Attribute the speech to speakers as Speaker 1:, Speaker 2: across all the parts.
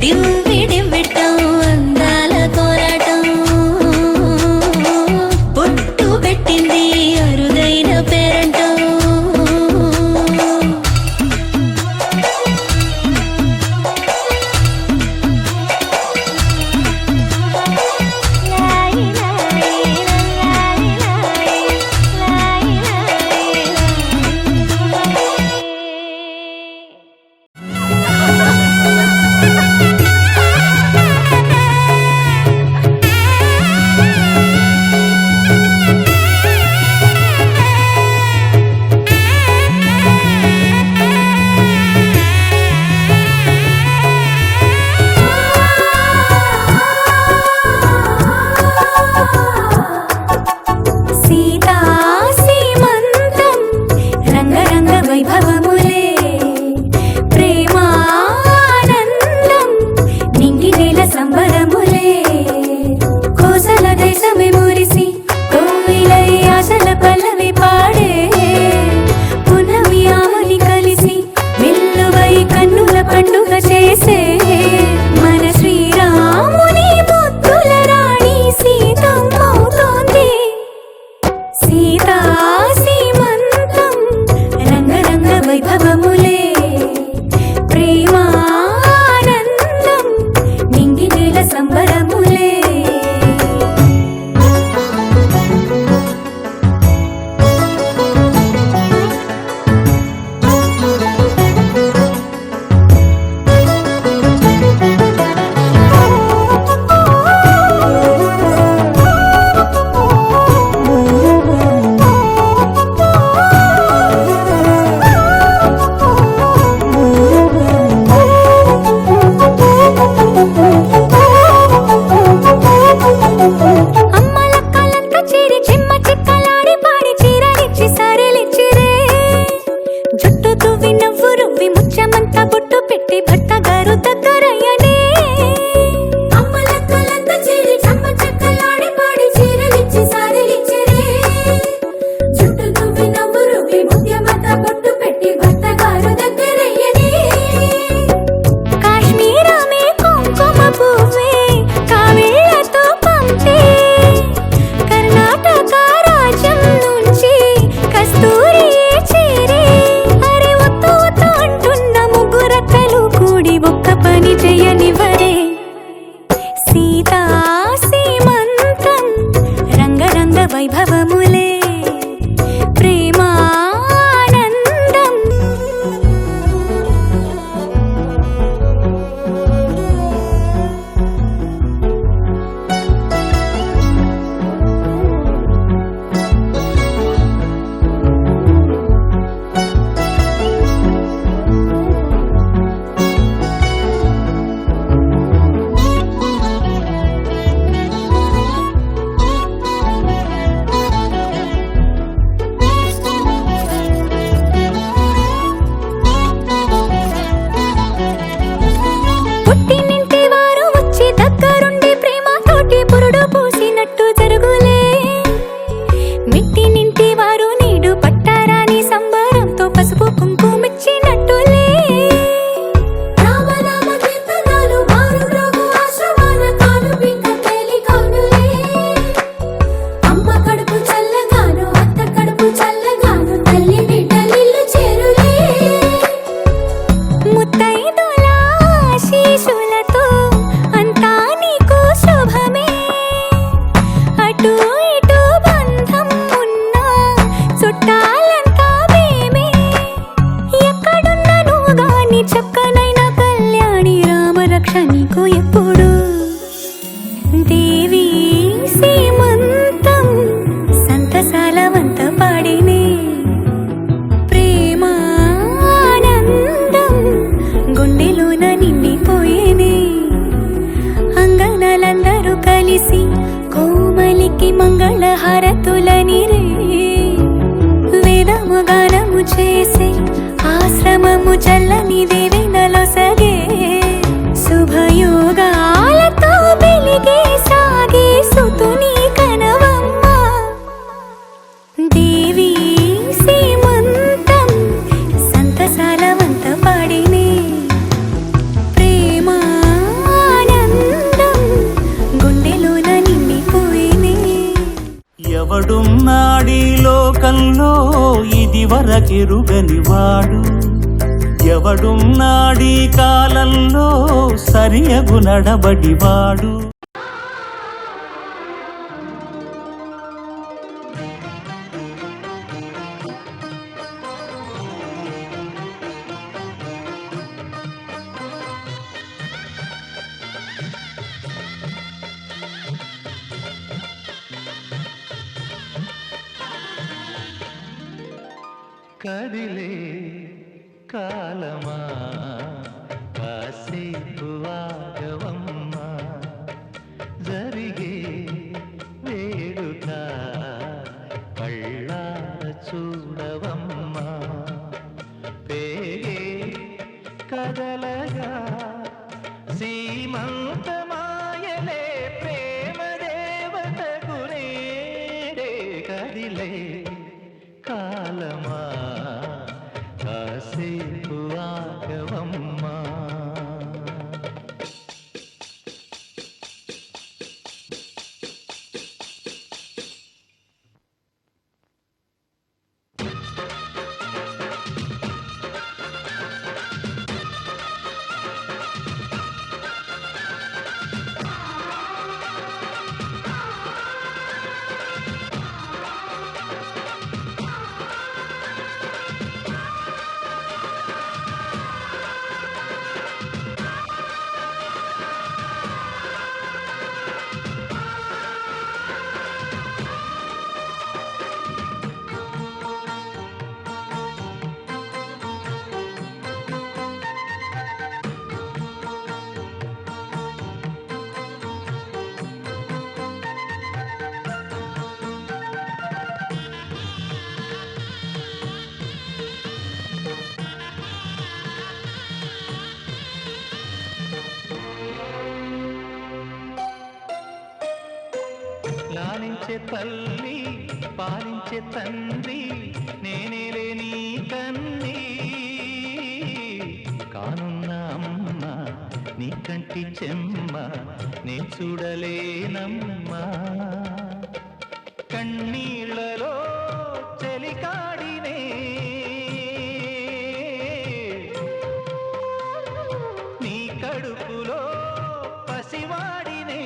Speaker 1: దివ్వి దివ్విట్టం అందాల కోలాటం పుట్టు పెట్టింది అరుదైన పేరంటం
Speaker 2: చేసే ఆశ్రమము చల్లని దేవెనలో సగే శుభయోగా ఇవరకెరుగనివాడు ఎవడున్నాడీ కాలంలో సరియగు నడబడివాడు.
Speaker 3: కదిలే కాలమా కాసేపు ఆగవమ్మా జరిగే వేడుక కళ్ళార చూడవమ్మా పేగే కదలగా సీమంతమాయలే ప్రేమ దేవత గురేడే కదిలే కాలమా కాసేపు ఆగవమ్మా లాలించే తల్లి పాలించే తండ్రి నేనేలే నీ కన్ని కానున్న అమ్మ నీ కంటి చెమ్మ నే చూడలేనమ్మా కన్నీళ్లలో చెలికాడినే నీ కడుపులో పసివాడినే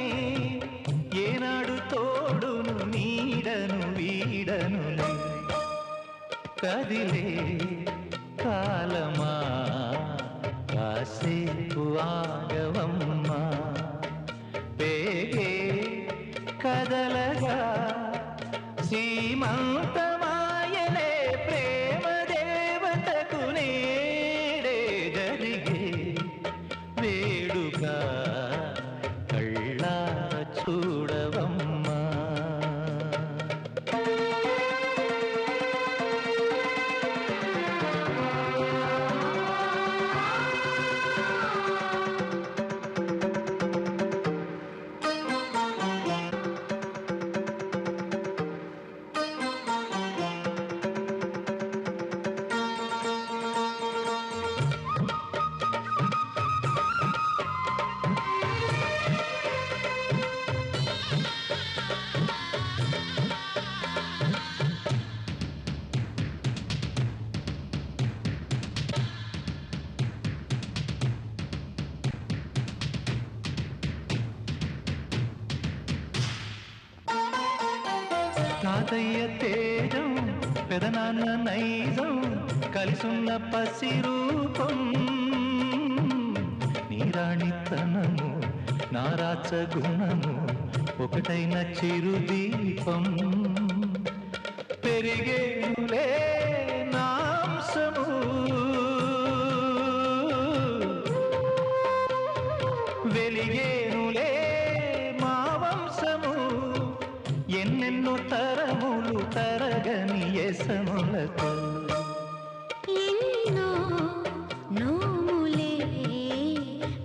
Speaker 3: ఏనాడు తోడును నీడను వీడను కదిలే కాలమా కాసేపు ఆగవమ్మా పేగే కదలగా సీమంతమాయలే ప్రేమ దేవతకు నేడే జరిగే వేడుక కళ్ళార చూడవమ్మా తాతయ్య తేజం పెదనాన్న నైజం కలిసున్న పసి రూపం నీరాణితనము నారాచ గుణము ఒకటైన చిరుదీపం పెరిగేనులే నాంసము వెలిగేనులే మా వంశము ఎన్నెన్నో తరములు తరగని యసములతో
Speaker 1: ఎన్నో నోములే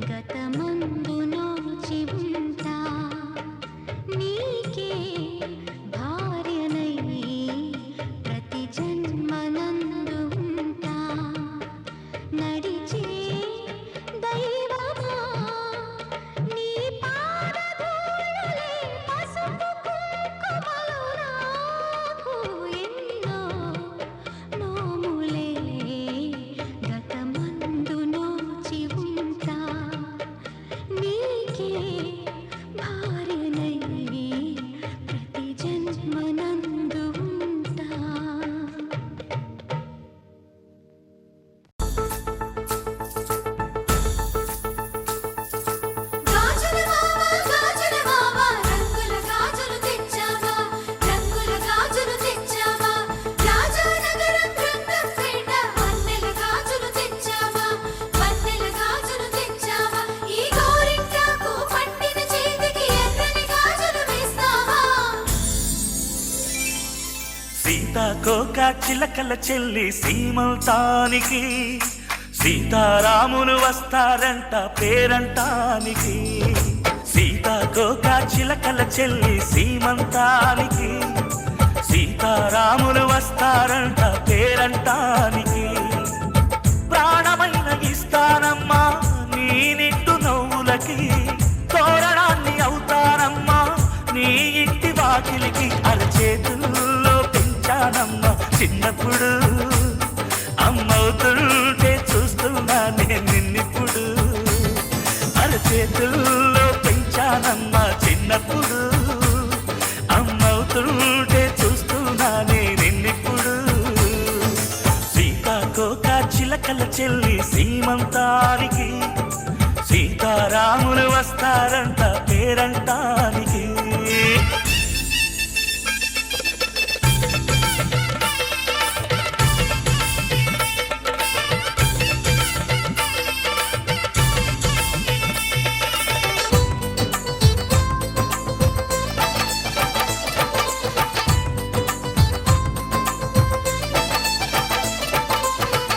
Speaker 1: గతమందు నోచి ఉంటా నీకే భార్యనై ప్రతి జన్మనందు ఉంటా నడిచే దైవమా నీ పాదధూళిలే పసుపు కుంకుమలు నాకు ఎన్నో నీకే భార్యనై ప్రతి జన్మనందు ఉంటా. గాజుల మామ రంగుల గాజులు తెచ్చావా, రంగుల గాజులు తెచ్చావా, రాజానగరం బృందం పేట వన్నెల గాజులు తెచ్చావా, వన్నెల గాజులు తెచ్చావా, ఈ గోరింటాకు పట్టిన చేతికి ఎర్రని గాజులు వేస్తావా.
Speaker 2: సీతాకోక చిలకల చెల్లి సీమంతానికి, సీతారాములు వస్తారంట పేరంటానికి. సీతాకోక చిలకల చెల్లి సీమంతానికి, సీతారాములు వస్తారంట పేరంటానికి. ప్రాణమైన ఇస్తానమ్మా నీ నిండు నవ్వులకి, తోరణాన్ని అవుతానమ్మా నీ ఇంటి వాకిలికి. అరచేతుల్లో పెంచానమ్మా చిన్నప్పుడు, అమ్మవుతుంటే చూస్తున్నా నేను నిన్నిప్పుడు. అరచేతుల్లో పెంచానమ్మా చిన్నప్పుడు, అమ్మవుతుంటే చూస్తున్నా నేను నిన్నిప్పుడు. సీతాకోక చిలకల చెల్లి సీమంతానికి, సీతారాములు వస్తారంట పేరంటానికి.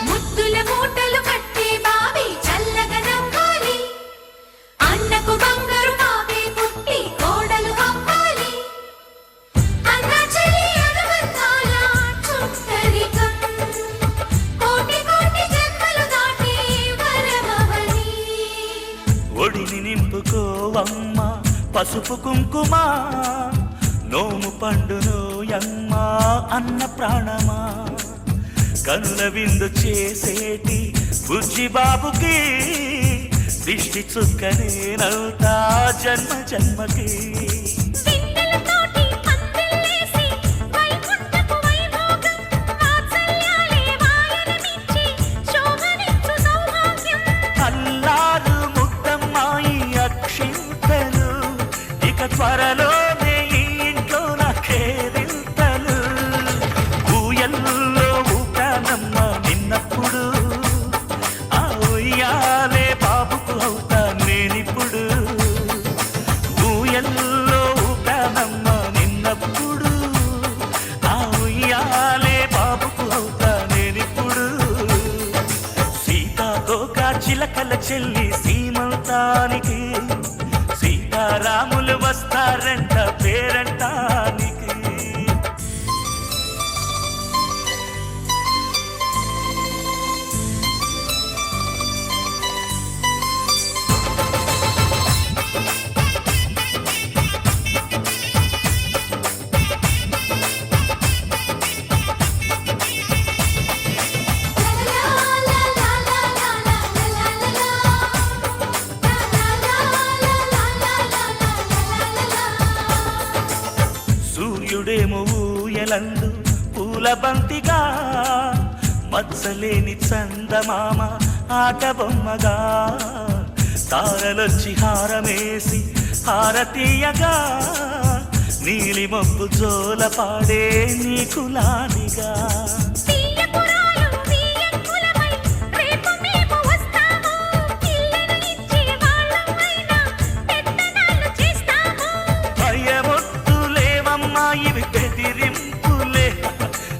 Speaker 1: ముద్దుల మూటలు కట్టి బావి చల్లగా నవ్వాలి, అన్నకు బంగారు బావి పుట్టి కోడలు అవ్వాలి. అన్న చెల్లి అనుబంధాల చుట్టరికం కోటి కోటి జన్మలు దాటి వరమవని.
Speaker 2: ఒడిని నింపుకోవమ్మ పసుపు కుంకుమ, నోము పండును యమ్మ అన్న ప్రాణమా. కనుల విందు చేసేటి బుజ్జి బాబుకి, దిష్టి చుక్కనేనవుతా జన్మ జన్మకి.
Speaker 1: పిందెలతోటి పందిళ్ళేసి వైకుంఠపు వైభోగం, వాత్సల్యాలే వాయనమిచ్చి శోభనిచ్చు సౌభాగ్యం.
Speaker 2: అల్లారు ముద్దమ్మాయి అక్షింతలు, ఇక త్వరలోనే ఈ ఇంట్లో నాకేరింతలు. ఊయల్లో ఊపానమ్మ నిన్నప్పుడు, ఆ ఉయ్యాలే బాబుకు అవుతా నేనిప్పుడు. ఊయల్లో ఊపానమ్మ నిన్నప్పుడు, ఆ ఉయ్యాలే బాబుకు అవుతా నేనిప్పుడు. సీతాకోక చిలకల చెల్లి సీమంతానికి, సీతారాములు వస్తారంట పేరంటానికి. సూర్యుడేమో ఊయలందు పూల బంతిగా, మత్సలేని చందమామ ఆట బొమ్మగా. తారలొచ్చి హారమేసి హారతీయగా, నీలి మబ్బు జోల పాడే నీకులానిగా.
Speaker 1: తీయపురాలు తీయంకులమై రేపు మేము వస్తాము, ఇళ్ళను ఇచ్చే వాళ్ళమైనా పెత్తనాలు చేస్తాము.
Speaker 2: భయమొద్దులేవమ్మా ఇవి బెదిరింపులే,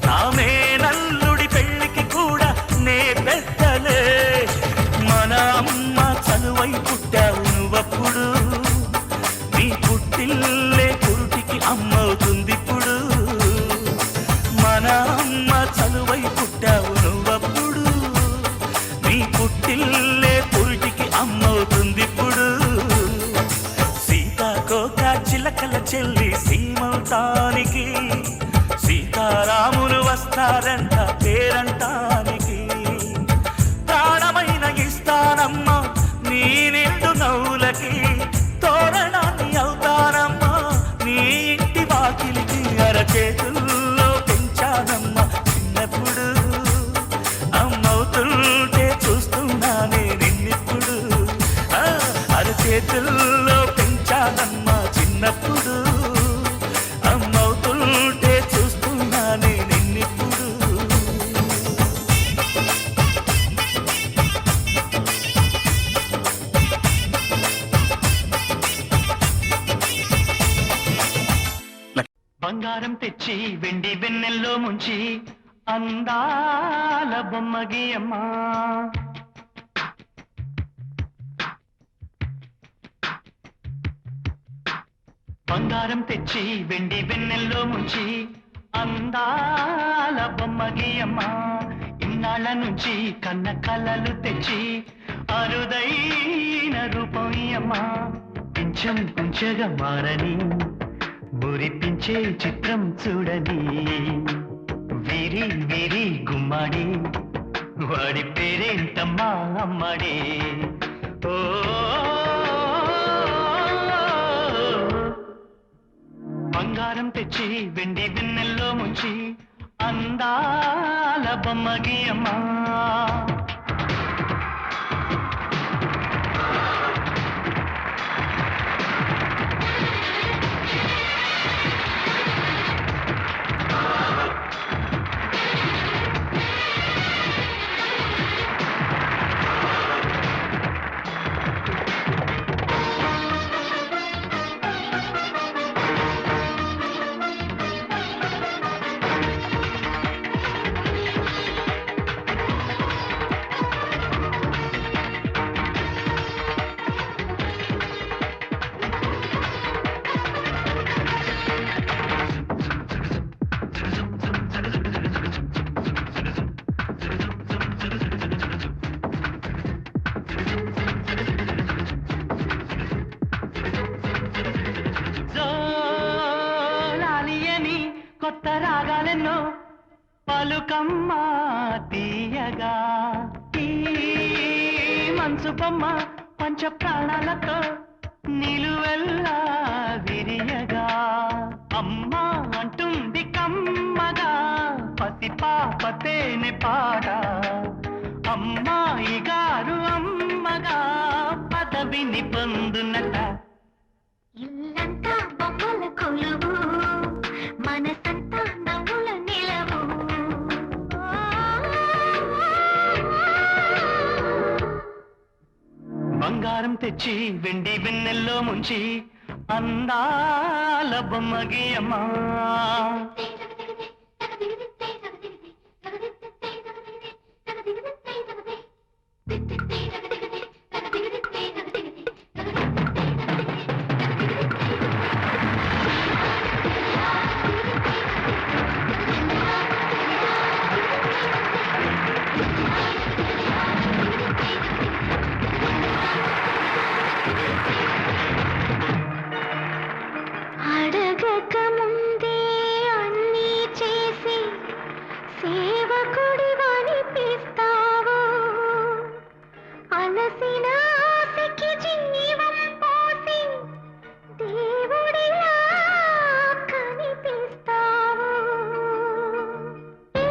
Speaker 2: నామే నల్లుడి పెళ్ళికి కూడా నే పెద్దలే. మన అమ్మ చనువై పుట్టావు నువ్వప్పుడు, నీ పుట్టిల్లే పురుటికి అమ్మవుతుందిప్పుడు. మన అమ్మ చనువై పుట్టావు నువ్వప్పుడు, నీ పుట్టిల్లే పురుటికి అమ్మవుతుందిప్పుడు. సీతాకోక చిలకల చెల్లి సీమంతానికి, సీతారాములు వస్తారంట పేరంటానికి. ప్రాణమైన ఇస్తానమ్మా నీ నిండు నవ్వులకి, అయ్యానమ్మ చిన్నప్పుడు అమ్మవుతుంటే చూస్తున్నానే నిన్నిప్పుడు
Speaker 4: బంగారం తెచ్చి వెండి వెన్నెల్లో ముంచి అందాల బొమ్మగి అమ్మా బంగారం తెచ్చి వెండి వెన్నెల్లో ముంచి అందాల బొమ్మగి అమ్మా ఇన్నాళ్ళ నుంచి కన్న కలలు తెచ్చి అరుదైన రూపం అమ్మా కొంచెం కొంచెగా మారని మురిపించే చిత్రం చూడని వీరి వీరి గుమ్మాడి వాడి పేరేంటమ్మా అమ్మాడి ఓ బంగారం తెచ్చి వెండి వెన్నెల్లో ముంచి అందాల బొమ్మగి అమ్మా కొత్త రాగాలెన్నో పలుకమ్మ తీయగా ఈ మనసు బొమ్మ పంచ ప్రాణాలతో నిలువెల్లా విరియగా అమ్మ అంటుంది కమ్మగా పసిపాపతేనే పాట అమ్మాయి గారు అమ్మగా పదవిని పొందునట
Speaker 1: ఇల్లంతా బొమ్మల కొలువు మనసంతా నవ్వుల నిలవు
Speaker 4: బంగారం తెచ్చి వెండి వెన్నెల్లో ముంచి అందాల బొమ్మగి అమ్మా
Speaker 1: అడగక ముందే అన్నీ చేసి సేవకుడి వనిపిస్తావు అలసిన ఆశకి జీవం పోసి దేవుడిలా కనిపిస్తావు ఏ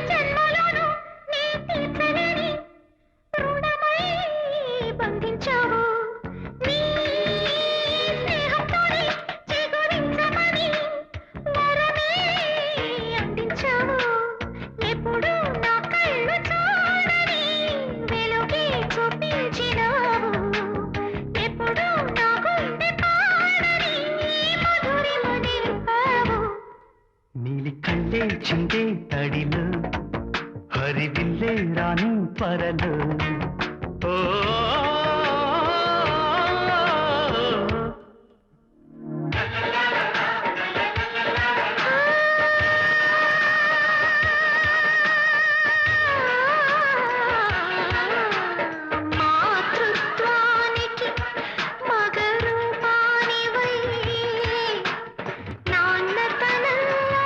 Speaker 1: జన్మలోనూ నీ తీర్చలేని రుణమై బంధించావు నీ స్నేహంతోనే చిగురించమని వరమే అందించావు ఎప్పుడు నా కళ్ళు చూడని వెలుగే చూపించినావు ఎప్పుడు నా గుండె పాడని మధురిమ నింపావు
Speaker 4: నీలి కళ్ళే చిందే తడిలో హరివిల్లే రాని పరలో ఓ
Speaker 1: మాతృత్వానికి మగరూపానివై నాన్నతనంలో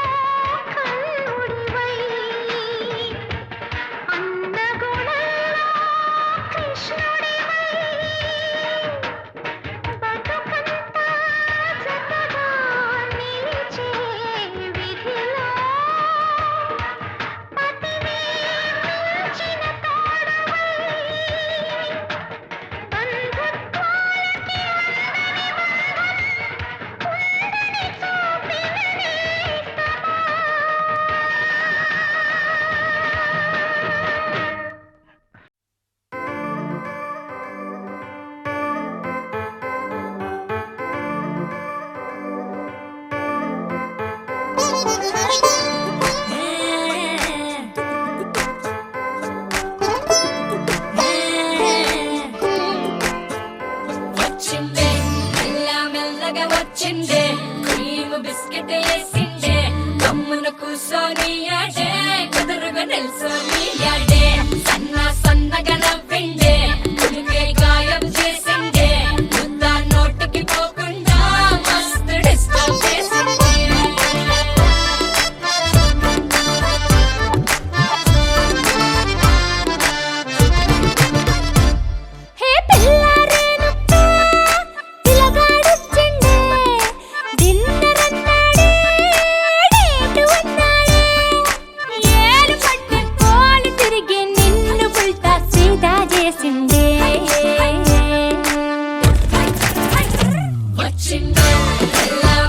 Speaker 1: కన్నుడివై అన్నగుణంలో వచ్చిందే మెల్ల మెల్లగా వచ్చిందే క్రీమ్ బిస్కెట్ వేసిందే గమ్మున కూసోని ఆడే కుదురుగా నిల్సోని ఆడే సన్నగా నవ్విండే కుడికే గాయం చేసిందే ముద్ద నోటికి పోకుండా మస్తు డిస్టర్బ్ చేసిందే హే పిల్లారేనుక్క పిలగాడొచ్చిండే డిన్నర్ అన్నాడే డేటు అన్నాడే ఏలు పట్టుకోని తిరిగి నిన్ను పుల్టా సీదా చేసిందే వచ్చిందే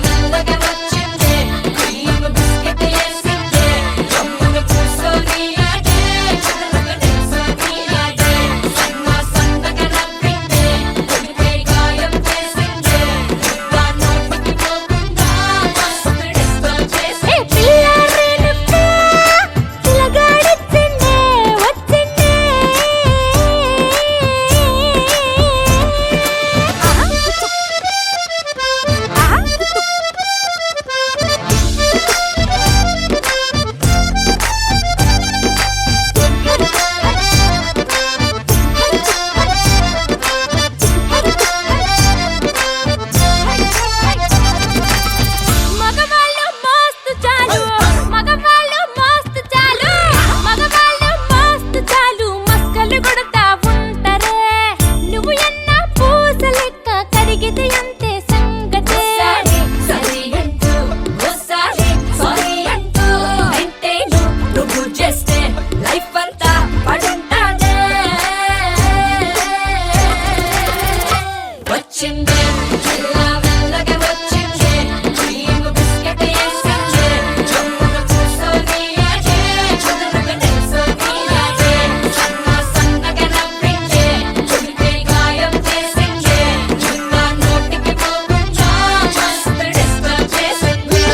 Speaker 1: మెల్లగా వచ్చిందే క్రీమ్ బిస్కెట్ వేసిందే గమ్మున కూసోని ఆడే కుదురుగా నిల్సోని ఆడే సన్నగా నవ్విందే కుడికే గాయం చేసిందే ముద్ద నోటికి పోకుండా మస్తు డిస్టర్బ్ చేసిందే పిల్లారేనుక్క పిలగాడొచ్చిండే వచ్చిండే మగవాళ్ళు మస్తు చాలు మగవాళ్ళు మస్తు చాలు మగవాళ్ళు మస్తు చాలు మస్కలు కొడతా ఉంటారే నువ్వు ఎన్న పూస లెక్క కడిగితే అంతే సంగతే సరి అంటూ ఓసారి సారీ అంటూ అంటే నువ్వు చేస్తే లైఫ్ అంతా పడుంటాడే వచ్చిందే మెల్లగా వచ్చిందే క్రీమ్ బిస్కెట్ వేసిందే గమ్మున కూసోని ఆడే కుదురుగా నిల్సోని ఆడే సన్నగా నవ్విందే కుడికే గాయం చేసిందే ముద్ద నోటికి పోకుండా మస్తు డిస్టర్బ్ చేసిందే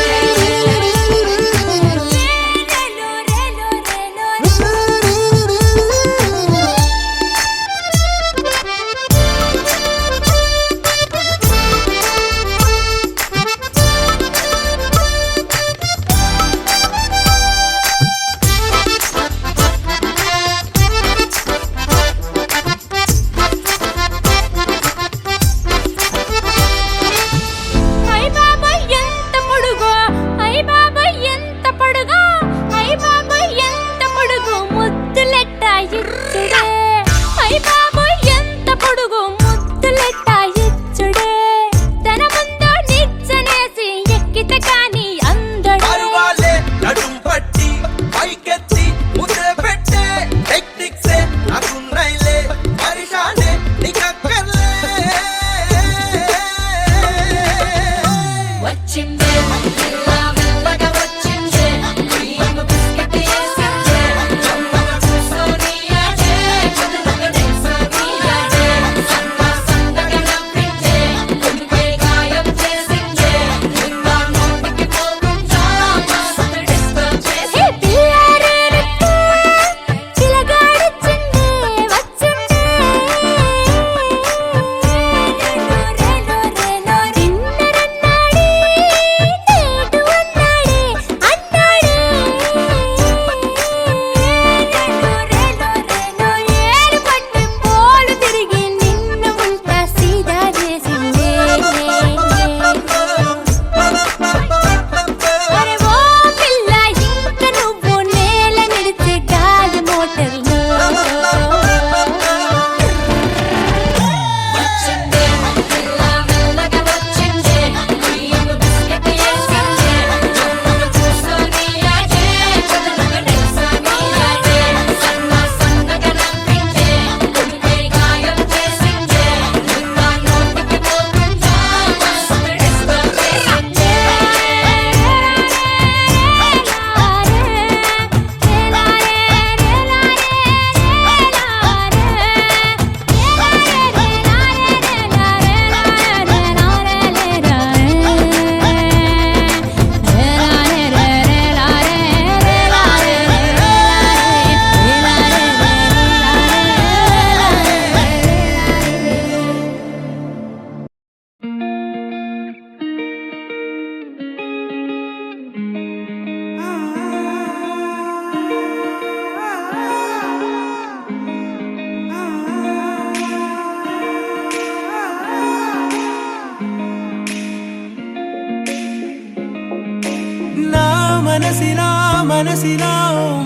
Speaker 5: మనసిలా మనసిలా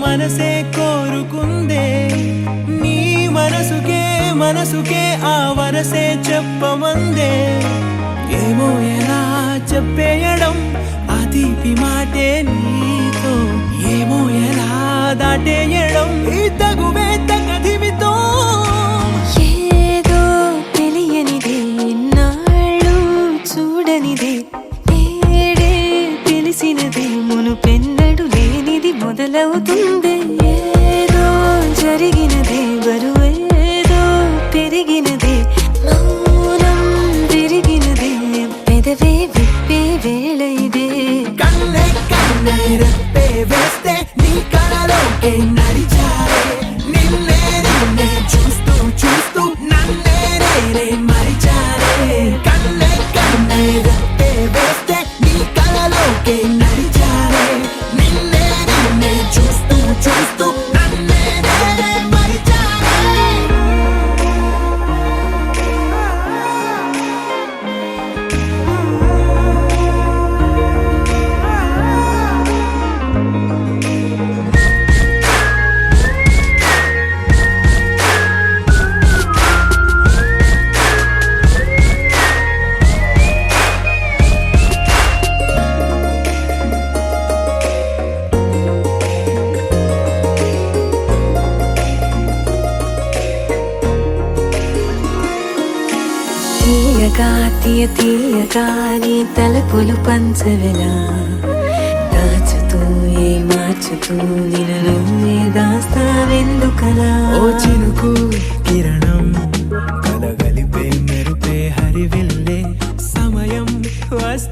Speaker 5: మనసే కోరుకుందే నీ మనసుకే ఆ వరసే చెప్పమందే ఏమో ఎలా చెప్పేయడం ఆ తీపి మాటే నీతో ఏమో ఎలా దాటేయడం ఈ తగువే తగదిమితో
Speaker 1: ఏదో తెలియనిదే నాళ్ళు చూడనిదే ఏడే తెలిసినదే మునుపెన్నడు లేనిది మొదలవుతుంది ఏదో జరిగినదే బరువేదో పెరిగినదే మౌనం విరిగినదే పెదవే విప్పే వేళ ఇదే
Speaker 5: కన్నే కన్నే రెప్పే వేస్తే నీ కళలోకే నడిచారే నిన్నే నిన్నే చూస్తూ చూస్తూ నన్నే నేనే మరిచారే కన్నే కన్నే రెప్పే వేస్తే నీ కళలోకే నడిచారే నిన్నే నిన్నే చూస్తూ చూస్తూ నన్నే నేనే మరిచారే
Speaker 1: తీయగా తీయగా నీ తలపులు పంచవెలా దాచుతూ మార్చుతూ నిన్ను నువ్వే దాస్తావెందుకలా
Speaker 5: ఓ చినుకు కిరణం కలగలిపే మెరుపే హరివిల్లే సమయం వస్తే